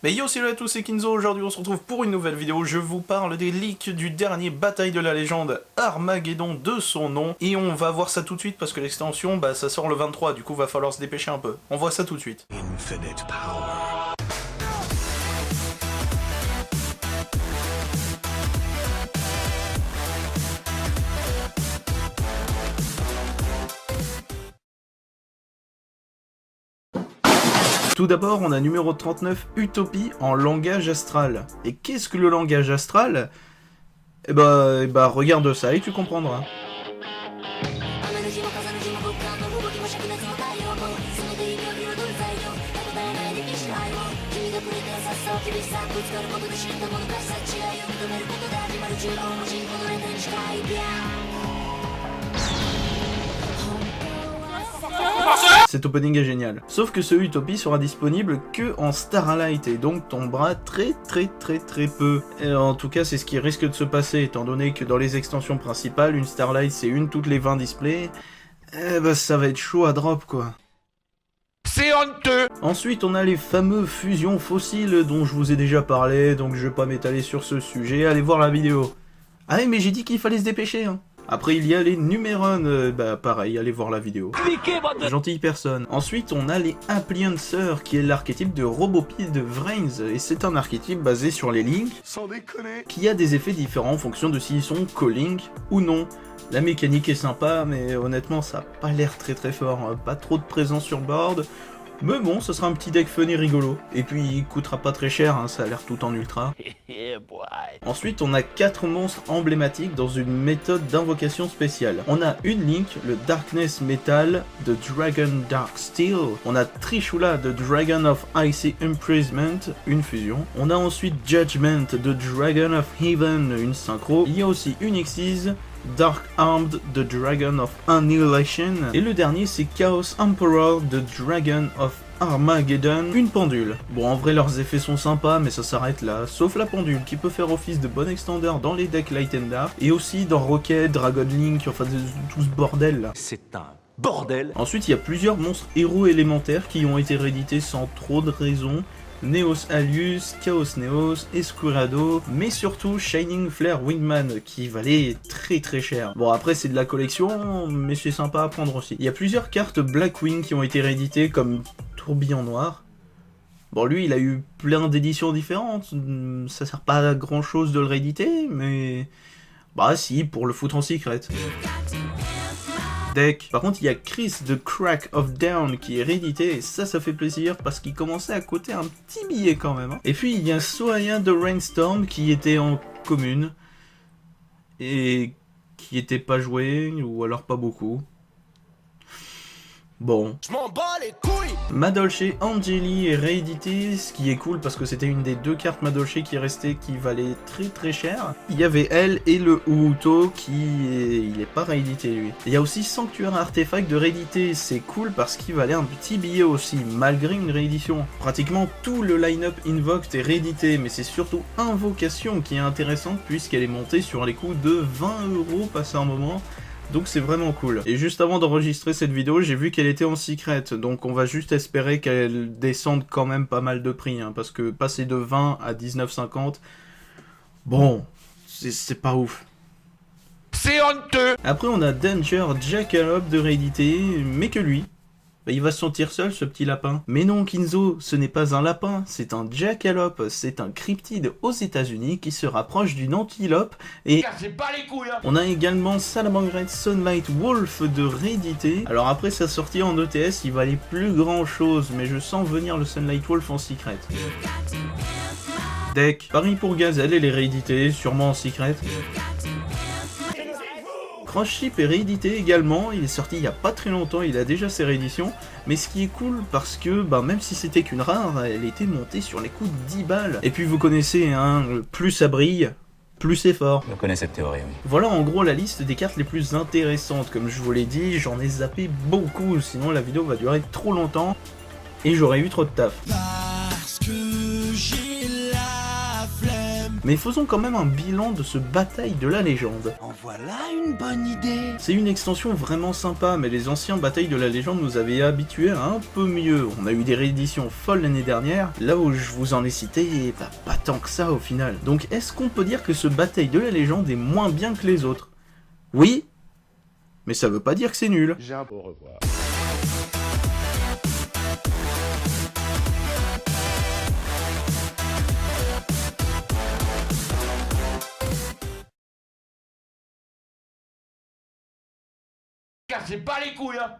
Mais yo, salut à tous, c'est Kinzo. Aujourd'hui on se retrouve pour une nouvelle vidéo. Je vous parle des leaks du dernier Bataille de la Légende, Armageddon de son nom. Et on va voir ça tout de suite parce que l'extension, ça sort le 23, du coup va falloir se dépêcher un peu. On voit ça tout de suite. Infinite power. Tout d'abord, on a numéro 39, Utopie en langage astral. Et qu'est-ce que le langage astral? Regarde ça et tu comprendras. Cet opening est génial. Sauf que ce Utopie sera disponible que en Starlight et donc tombera très peu. Et en tout cas, c'est ce qui risque de se passer étant donné que dans les extensions principales, une Starlight c'est une toutes les 20 displays. Ça va être chaud à drop quoi. C'est honteux. Ensuite, on a les fameux fusions fossiles dont je vous ai déjà parlé, donc je vais pas m'étaler sur ce sujet, allez voir la vidéo. Ah oui, mais j'ai dit qu'il fallait se dépêcher, hein. Après, il y a les Numéron, pareil, allez voir la vidéo. Gentille personne. Ensuite, on a les Appliancers, qui est l'archétype de Robopie de Vrains, et c'est un archétype basé sur les links, Sans déconner. qui a des effets différents en fonction de s'ils sont co-link ou non. La mécanique est sympa, mais honnêtement, ça a pas l'air très fort, hein. Pas trop de présence sur board. Mais bon, ce sera un petit deck fun et rigolo. Et puis, il coûtera pas très cher, hein, ça a l'air tout en ultra. Ensuite, on a 4 monstres emblématiques dans une méthode d'invocation spéciale. On a une Link, le Darkness Metal de Dragon Dark Steel. On a Trishula de Dragon of Icy Imprisonment, une fusion. On a ensuite Judgment de Dragon of Heaven, une synchro. Il y a aussi une Xyz, Dark Armed de Dragon of Annihilation, et le dernier c'est Chaos Emperor de Dragon of Armageddon, une pendule. Bon, en vrai leurs effets sont sympas, mais ça s'arrête là, sauf la pendule qui peut faire office de bon extender dans les decks Light and Dark, et aussi dans Rocket, Dragon Link, enfin tout ce bordel là. C'est un bordel. Ensuite, il y a plusieurs monstres héros élémentaires qui ont été réédités sans trop de raison. Neos Alius, Chaos Neos, Escurado, mais surtout Shining Flare Wingman qui valait très cher. Bon après c'est de la collection, mais c'est sympa à prendre aussi. Il y a plusieurs cartes Blackwing qui ont été rééditées comme Tourbillon Noir. Bon lui il a eu plein d'éditions différentes, ça sert pas à grand chose de le rééditer, mais... Bah si, pour le foutre en secret. Deck. Par contre, il y a Chris de Crack of Down qui est réédité, et ça fait plaisir parce qu'il commençait à coûter un petit billet quand même. Hein. Et puis, il y a Soaya de Rainstorm qui était en commune et qui était pas joué, ou alors pas beaucoup. Bon. Je m'en bats les couilles. Madolche Angeli est réédité, ce qui est cool parce que c'était une des 2 cartes Madolche qui restait qui valait très cher. Il y avait elle et le Uhuto il est pas réédité lui. Il y a aussi Sanctuaire Artefact de réédité, c'est cool parce qu'il valait un petit billet aussi, malgré une réédition. Pratiquement tout le line-up Invoked est réédité, mais c'est surtout Invocation qui est intéressante puisqu'elle est montée sur les coups de 20€ passé un moment. Donc c'est vraiment cool. Et juste avant d'enregistrer cette vidéo, j'ai vu qu'elle était en secret, donc on va juste espérer qu'elle descende quand même pas mal de prix, hein, parce que passer de 20 à 19,50, bon, c'est pas ouf. C'est honteux. Après on a Danger Jackalope de réédité, mais que lui, il va se sentir seul ce petit lapin. Mais non Kinzo, ce n'est pas un lapin, c'est un jackalope, c'est un cryptide aux États-Unis qui se rapproche d'une antilope et... Cassez pas les couilles hein. On a également Salamangreat Sunlight Wolf de réédité. Alors après sa sortie en ETS, il valait plus grand chose, mais je sens venir le Sunlight Wolf en secret. Deck. Paris pour Gazelle, elle est rééditée, sûrement en secret. Crossship est réédité également, il est sorti il y a pas très longtemps, il a déjà ses rééditions, mais ce qui est cool parce que même si c'était qu'une rare, elle était montée sur les coups de 10 balles. Et puis vous connaissez, hein, plus ça brille, plus c'est fort. Je connais cette théorie, oui. Voilà en gros la liste des cartes les plus intéressantes, comme je vous l'ai dit, j'en ai zappé beaucoup, sinon la vidéo va durer trop longtemps, et j'aurais eu trop de taf. Parce que j'ai la flemme Mais faisons quand même un bilan de ce Bataille de la Légende. En voilà une bonne idée. C'est une extension vraiment sympa, mais les anciens Batailles de la Légende nous avaient habitués à un peu mieux. On a eu des rééditions folles l'année dernière, là où je vous en ai cité, bah, pas tant que ça au final. Donc est-ce qu'on peut dire que ce Bataille de la Légende est moins bien que les autres? Oui, mais ça veut pas dire que c'est nul. J'ai un au revoir. Cassez pas les couilles, hein.